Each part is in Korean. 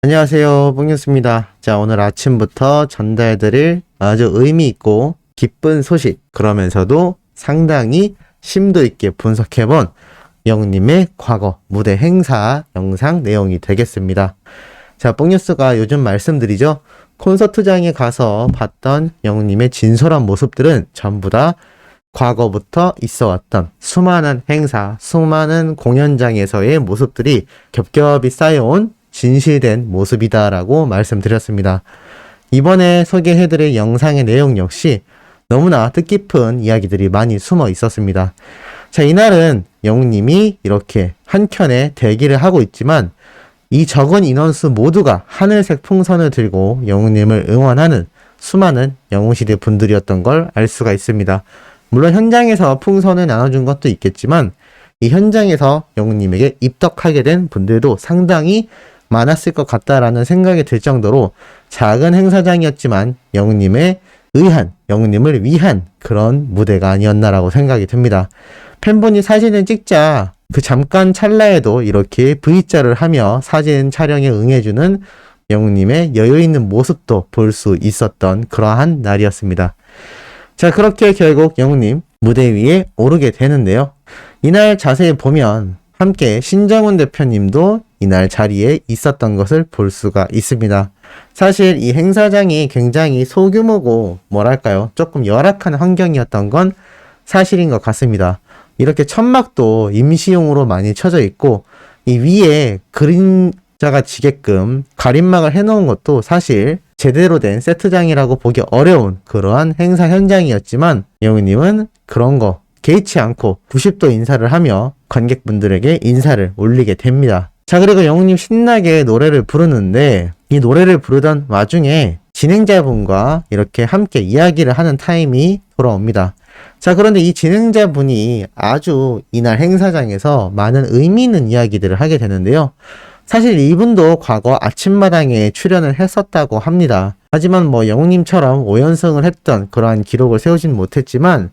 안녕하세요, 뽕뉴스입니다. 자, 오늘 아침부터 전달드릴 아주 의미 있고 기쁜 소식, 그러면서도 상당히 심도 있게 분석해본 영님의 과거 무대 행사 영상 내용이 되겠습니다. 자, 뽕뉴스가 요즘 말씀드리죠. 콘서트장에 가서 봤던 영님의 진솔한 모습들은 전부 다 과거부터 있어왔던 수많은 행사, 수많은 공연장에서의 모습들이 겹겹이 쌓여온 진실된 모습이다라고 말씀드렸습니다. 이번에 소개해드릴 영상의 내용 역시 너무나 뜻깊은 이야기들이 많이 숨어 있었습니다. 자, 이날은 영님이 이렇게 한켠에 대기를 하고 있지만 이 적은 인원수 모두가 하늘색 풍선을 들고 영님을 응원하는 수많은 영웅시대 분들이었던 걸 알 수가 있습니다. 물론 현장에서 풍선을 나눠준 것도 있겠지만 이 현장에서 영님에게 입덕하게 된 분들도 상당히 많았을 것 같다라는 생각이 들 정도로 작은 행사장이었지만 영님의 의한, 영님을 위한 그런 무대가 아니었나라고 생각이 듭니다. 팬분이 사진을 찍자 그 잠깐 찰나에도 이렇게 V자를 하며 사진 촬영에 응해주는 영님의 여유있는 모습도 볼 수 있었던 그러한 날이었습니다. 자, 그렇게 결국 영님 무대 위에 오르게 되는데요. 이날 자세히 보면 함께 신정훈 대표님도 이날 자리에 있었던 것을 볼 수가 있습니다. 사실 이 행사장이 굉장히 소규모고 뭐랄까요, 조금 열악한 환경이었던 건 사실인 것 같습니다. 이렇게 천막도 임시용으로 많이 쳐져 있고 이 위에 그림자가 지게끔 가림막을 해놓은 것도 사실 제대로 된 세트장이라고 보기 어려운 그러한 행사 현장이었지만 영우님은 그런 거 개의치 않고 90도 인사를 하며 관객분들에게 인사를 올리게 됩니다. 자, 그리고 영우님 신나게 노래를 부르는데 이 노래를 부르던 와중에 진행자분과 이렇게 함께 이야기를 하는 타임이 돌아옵니다. 자, 그런데 이 진행자분이 아주 이날 행사장에서 많은 의미 있는 이야기들을 하게 되는데요. 사실 이분도 과거 아침마당에 출연을 했었다고 합니다. 하지만 뭐 영웅님처럼 5연승을 했던 그러한 기록을 세우진 못했지만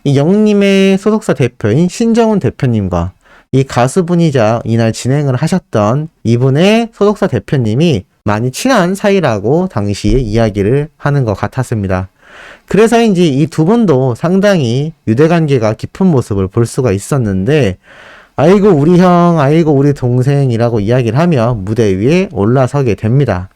이 영웅님의 소속사 대표인 신정훈 대표님과 이 가수분이자 이날 진행을 하셨던 이분의 소속사 대표님이 많이 친한 사이라고 당시에 이야기를 하는 것 같았습니다. 그래서인지 이 두 분도 상당히 유대관계가 깊은 모습을 볼 수가 있었는데 아이고 우리 형, 아이고 우리 동생이라고 이야기를 하며 무대 위에 올라서게 됩니다.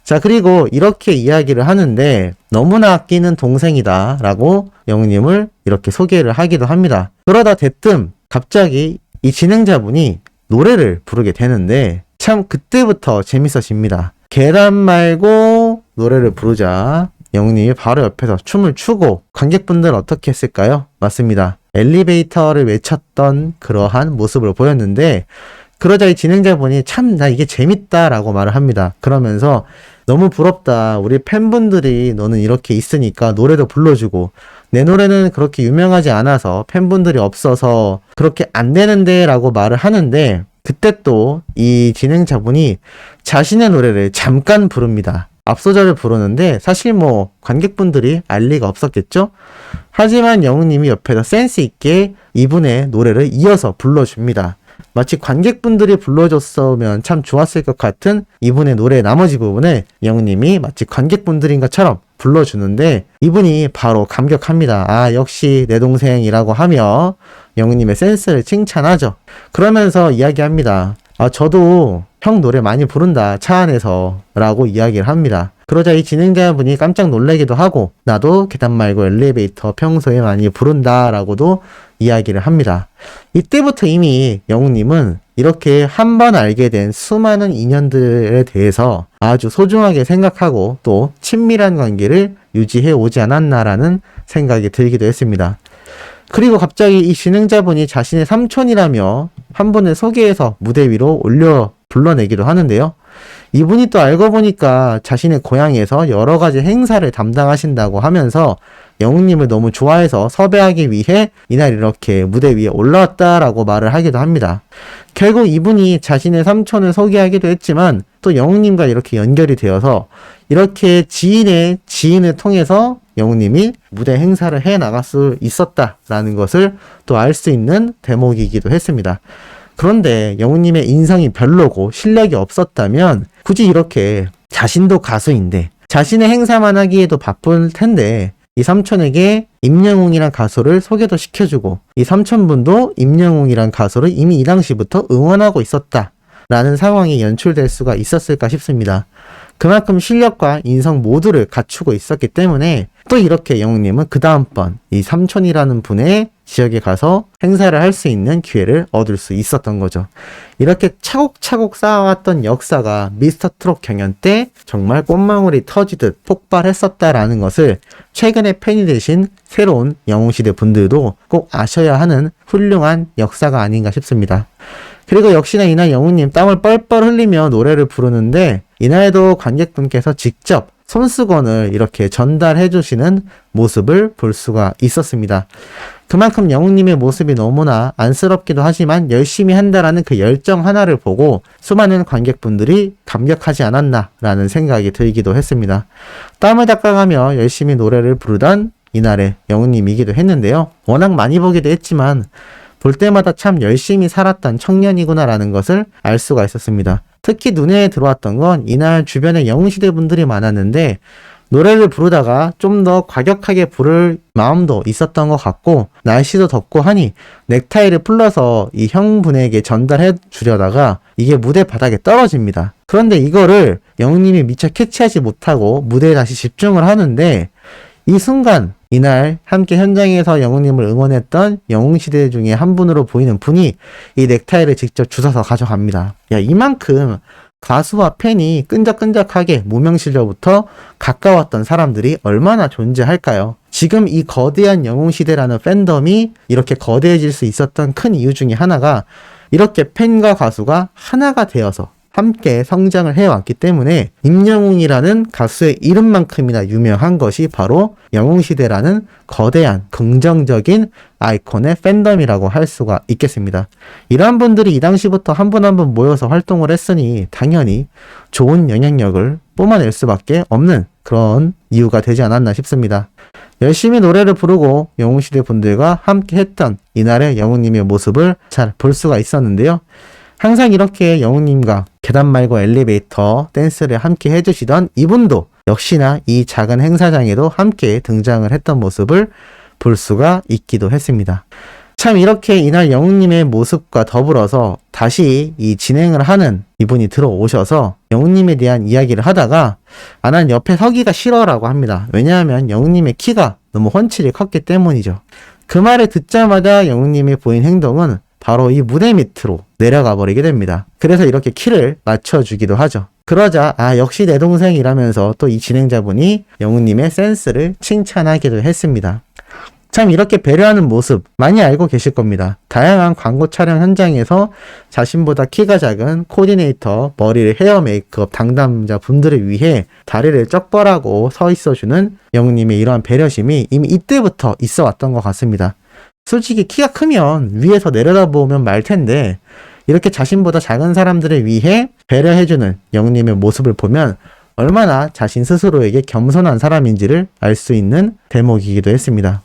자, 그리고 이렇게 이야기를 하는데 너무나 아끼는 동생이다 라고 영님을 이렇게 소개를 하기도 합니다. 그러다 대뜸 갑자기 이 진행자분이 노래를 부르게 되는데 참 그때부터 재밌어집니다. 계단 말고 노래를 부르자 영님이 바로 옆에서 춤을 추고 관객분들 어떻게 했을까요? 맞습니다. 엘리베이터를 외쳤던 그러한 모습을 보였는데 그러자 이 진행자분이 참 나 이게 재밌다 라고 말을 합니다. 그러면서 너무 부럽다. 우리 팬분들이 너는 이렇게 있으니까 노래도 불러주고 내 노래는 그렇게 유명하지 않아서 팬분들이 없어서 그렇게 안 되는데 라고 말을 하는데 그때 또 이 진행자분이 자신의 노래를 잠깐 부릅니다. 앞소절을 부르는데 사실 뭐 관객분들이 알 리가 없었겠죠? 하지만 영웅님이 옆에서 센스 있게 이분의 노래를 이어서 불러줍니다. 마치 관객분들이 불러줬으면 참 좋았을 것 같은 이분의 노래의 나머지 부분을 영웅님이 마치 관객분들인 것처럼 불러주는데 이분이 바로 감격합니다. 아, 역시 내 동생이라고 하며 영웅님의 센스를 칭찬하죠. 그러면서 이야기합니다. 아, 저도 형 노래 많이 부른다, 차 안에서 라고 이야기를 합니다. 그러자 이 진행자분이 깜짝 놀라기도 하고 나도 계단 말고 엘리베이터 평소에 많이 부른다 라고도 이야기를 합니다. 이때부터 이미 영웅님은 이렇게 한 번 알게 된 수많은 인연들에 대해서 아주 소중하게 생각하고 또 친밀한 관계를 유지해 오지 않았나라는 생각이 들기도 했습니다. 그리고 갑자기 이 진행자분이 자신의 삼촌이라며 한 분을 소개해서 무대 위로 올려 불러내기도 하는데요. 이분이 또 알고 보니까 자신의 고향에서 여러 가지 행사를 담당하신다고 하면서 영웅님을 너무 좋아해서 섭외하기 위해 이날 이렇게 무대 위에 올라왔다라고 말을 하기도 합니다. 결국 이분이 자신의 삼촌을 소개하기도 했지만 또 영웅님과 이렇게 연결이 되어서 이렇게 지인의 지인을 통해서 영웅님이 무대 행사를 해 나갈 수 있었다라는 것을 또 알 수 있는 대목이기도 했습니다. 그런데 영웅님의 인성이 별로고 실력이 없었다면 굳이 이렇게 자신도 가수인데 자신의 행사만 하기에도 바쁠 텐데 이 삼촌에게 임영웅이란 가수를 소개도 시켜주고 이 삼촌분도 임영웅이란 가수를 이미 이 당시부터 응원하고 있었다라는 상황이 연출될 수가 있었을까 싶습니다. 그만큼 실력과 인성 모두를 갖추고 있었기 때문에 또 이렇게 영웅님은 그 다음번 이 삼촌이라는 분의 지역에 가서 행사를 할 수 있는 기회를 얻을 수 있었던 거죠. 이렇게 차곡차곡 쌓아왔던 역사가 미스터 트롯 경연 때 정말 꽃망울이 터지듯 폭발했었다라는 것을 최근에 팬이 되신 새로운 영웅시대 분들도 꼭 아셔야 하는 훌륭한 역사가 아닌가 싶습니다. 그리고 역시나 이날 영웅님 땀을 뻘뻘 흘리며 노래를 부르는데 이날도 관객분께서 직접 손수건을 이렇게 전달해 주시는 모습을 볼 수가 있었습니다. 그만큼 영웅님의 모습이 너무나 안쓰럽기도 하지만 열심히 한다라는 그 열정 하나를 보고 수많은 관객분들이 감격하지 않았나라는 생각이 들기도 했습니다. 땀을 닦아가며 열심히 노래를 부르던 이날의 영웅님이기도 했는데요. 워낙 많이 보기도 했지만 볼 때마다 참 열심히 살았던 청년이구나라는 것을 알 수가 있었습니다. 특히 눈에 들어왔던 건 이날 주변에 영웅시대 분들이 많았는데 노래를 부르다가 좀 더 과격하게 부를 마음도 있었던 것 같고 날씨도 덥고 하니 넥타이를 풀러서 이 형분에게 전달해 주려다가 이게 무대 바닥에 떨어집니다. 그런데 이거를 영웅님이 미처 캐치하지 못하고 무대에 다시 집중을 하는데 이 순간 이날 함께 현장에서 영웅님을 응원했던 영웅시대 중에 한 분으로 보이는 분이 이 넥타이를 직접 주워서 가져갑니다. 야, 이만큼 가수와 팬이 끈적끈적하게 무명 시절부터 가까웠던 사람들이 얼마나 존재할까요? 지금 이 거대한 영웅시대라는 팬덤이 이렇게 거대해질 수 있었던 큰 이유 중에 하나가 이렇게 팬과 가수가 하나가 되어서 함께 성장을 해왔기 때문에 임영웅이라는 가수의 이름만큼이나 유명한 것이 바로 영웅시대라는 거대한 긍정적인 아이콘의 팬덤이라고 할 수가 있겠습니다. 이러한 분들이 이 당시부터 한 분 한 분 모여서 활동을 했으니 당연히 좋은 영향력을 뿜어낼 수밖에 없는 그런 이유가 되지 않았나 싶습니다. 열심히 노래를 부르고 영웅시대 분들과 함께 했던 이날의 영웅님의 모습을 잘 볼 수가 있었는데요. 항상 이렇게 영웅님과 계단 말고 엘리베이터 댄스를 함께 해주시던 이분도 역시나 이 작은 행사장에도 함께 등장을 했던 모습을 볼 수가 있기도 했습니다. 참 이렇게 이날 영웅님의 모습과 더불어서 다시 이 진행을 하는 이분이 들어오셔서 영웅님에 대한 이야기를 하다가 난 옆에 서기가 싫어라고 합니다. 왜냐하면 영웅님의 키가 너무 훤칠이 컸기 때문이죠. 그 말을 듣자마자 영웅님이 보인 행동은 바로 이 무대 밑으로 내려가 버리게 됩니다. 그래서 이렇게 키를 맞춰주기도 하죠. 그러자 역시 내 동생이라면서 또 이 진행자분이 영웅님의 센스를 칭찬하기도 했습니다. 참 이렇게 배려하는 모습 많이 알고 계실 겁니다. 다양한 광고 촬영 현장에서 자신보다 키가 작은 코디네이터, 머리를 헤어 메이크업 담당자 분들을 위해 다리를 쩍벌하고 서 있어주는 영웅님의 이러한 배려심이 이미 이때부터 있어 왔던 것 같습니다. 솔직히 키가 크면 위에서 내려다보면 말 텐데 이렇게 자신보다 작은 사람들을 위해 배려해주는 영웅님의 모습을 보면 얼마나 자신 스스로에게 겸손한 사람인지를 알 수 있는 대목이기도 했습니다.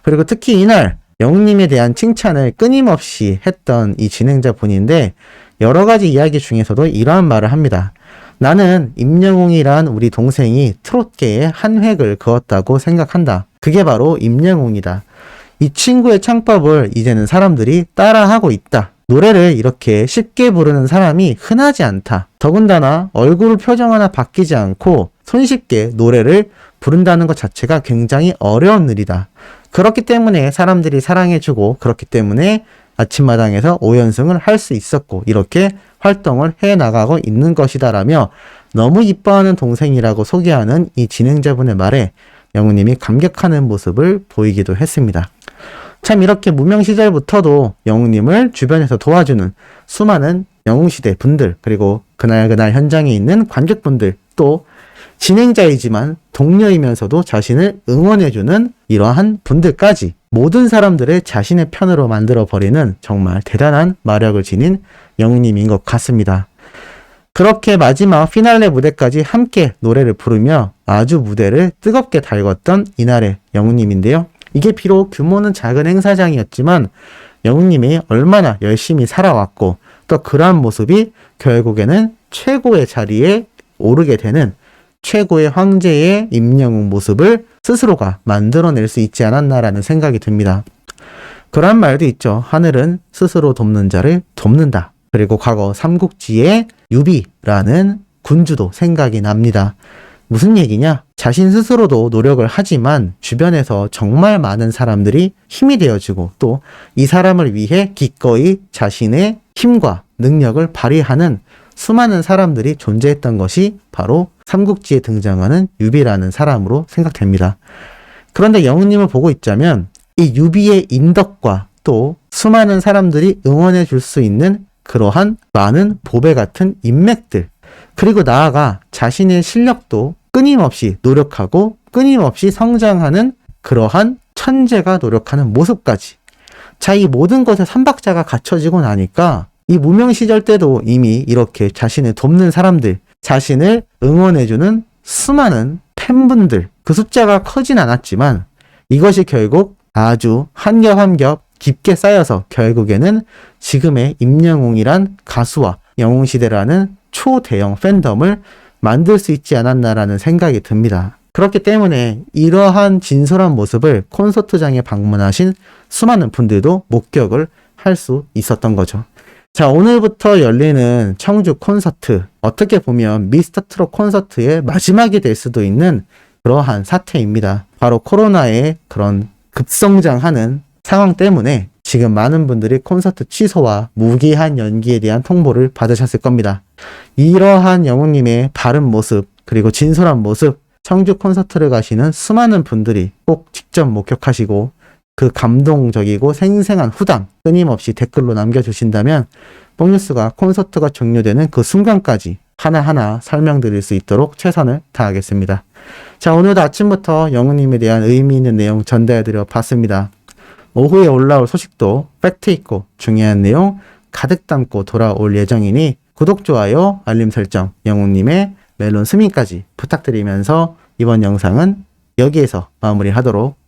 그리고 특히 이날 영웅님에 대한 칭찬을 끊임없이 했던 이 진행자 분인데 여러 가지 이야기 중에서도 이러한 말을 합니다. 나는 임영웅이란 우리 동생이 트롯계에 한 획을 그었다고 생각한다. 그게 바로 임영웅이다. 이 친구의 창법을 이제는 사람들이 따라하고 있다. 노래를 이렇게 쉽게 부르는 사람이 흔하지 않다. 더군다나 얼굴 표정 하나 바뀌지 않고 손쉽게 노래를 부른다는 것 자체가 굉장히 어려운 일이다. 그렇기 때문에 사람들이 사랑해주고 그렇기 때문에 아침마당에서 5연승을 할 수 있었고 이렇게 활동을 해나가고 있는 것이다라며 너무 이뻐하는 동생이라고 소개하는 이 진행자분의 말에 영웅님이 감격하는 모습을 보이기도 했습니다. 참 이렇게 무명 시절부터도 영웅님을 주변에서 도와주는 수많은 영웅시대 분들 그리고 그날 현장에 있는 관객분들 또 진행자이지만 동료이면서도 자신을 응원해주는 이러한 분들까지 모든 사람들을 자신의 편으로 만들어버리는 정말 대단한 마력을 지닌 영웅님인 것 같습니다. 그렇게 마지막 피날레 무대까지 함께 노래를 부르며 아주 무대를 뜨겁게 달궜던 이날의 영웅님인데요. 이게 비록 규모는 작은 행사장이었지만 영웅님이 얼마나 열심히 살아왔고 또 그러한 모습이 결국에는 최고의 자리에 오르게 되는 최고의 황제의 임영웅 모습을 스스로가 만들어낼 수 있지 않았나라는 생각이 듭니다. 그런 말도 있죠. 하늘은 스스로 돕는 자를 돕는다. 그리고 과거 삼국지의 유비라는 군주도 생각이 납니다. 무슨 얘기냐? 자신 스스로도 노력을 하지만 주변에서 정말 많은 사람들이 힘이 되어주고 또 이 사람을 위해 기꺼이 자신의 힘과 능력을 발휘하는 수많은 사람들이 존재했던 것이 바로 삼국지에 등장하는 유비라는 사람으로 생각됩니다. 그런데 영웅님을 보고 있자면 이 유비의 인덕과 또 수많은 사람들이 응원해 줄 수 있는 그러한 많은 보배 같은 인맥들, 그리고 나아가 자신의 실력도 끊임없이 노력하고 끊임없이 성장하는 그러한 천재가 노력하는 모습까지. 자, 이 모든 것에 삼박자가 갖춰지고 나니까 이 무명 시절 때도 이미 이렇게 자신을 돕는 사람들, 자신을 응원해주는 수많은 팬분들, 그 숫자가 커진 않았지만 이것이 결국 아주 한 겹 한 겹 깊게 쌓여서 결국에는 지금의 임영웅이란 가수와 영웅시대라는 초대형 팬덤을 만들 수 있지 않았나라는 생각이 듭니다. 그렇기 때문에 이러한 진솔한 모습을 콘서트장에 방문하신 수많은 분들도 목격을 할 수 있었던 거죠. 자, 오늘부터 열리는 청주 콘서트, 어떻게 보면 미스터 트롯 콘서트의 마지막이 될 수도 있는 그러한 사태입니다. 바로 코로나의 그런 급성장하는 상황 때문에 지금 많은 분들이 콘서트 취소와 무기한 연기에 대한 통보를 받으셨을 겁니다. 이러한 영웅님의 바른 모습, 그리고 진솔한 모습, 청주 콘서트를 가시는 수많은 분들이 꼭 직접 목격하시고 그 감동적이고 생생한 후담 끊임없이 댓글로 남겨주신다면 뽕뉴스가 콘서트가 종료되는 그 순간까지 하나하나 설명드릴 수 있도록 최선을 다하겠습니다. 자, 오늘도 아침부터 영웅님에 대한 의미 있는 내용 전달해드려 봤습니다. 오후에 올라올 소식도 팩트 있고 중요한 내용 가득 담고 돌아올 예정이니 구독, 좋아요, 알림 설정, 영웅님의 멜론 스밍까지 부탁드리면서 이번 영상은 여기에서 마무리하도록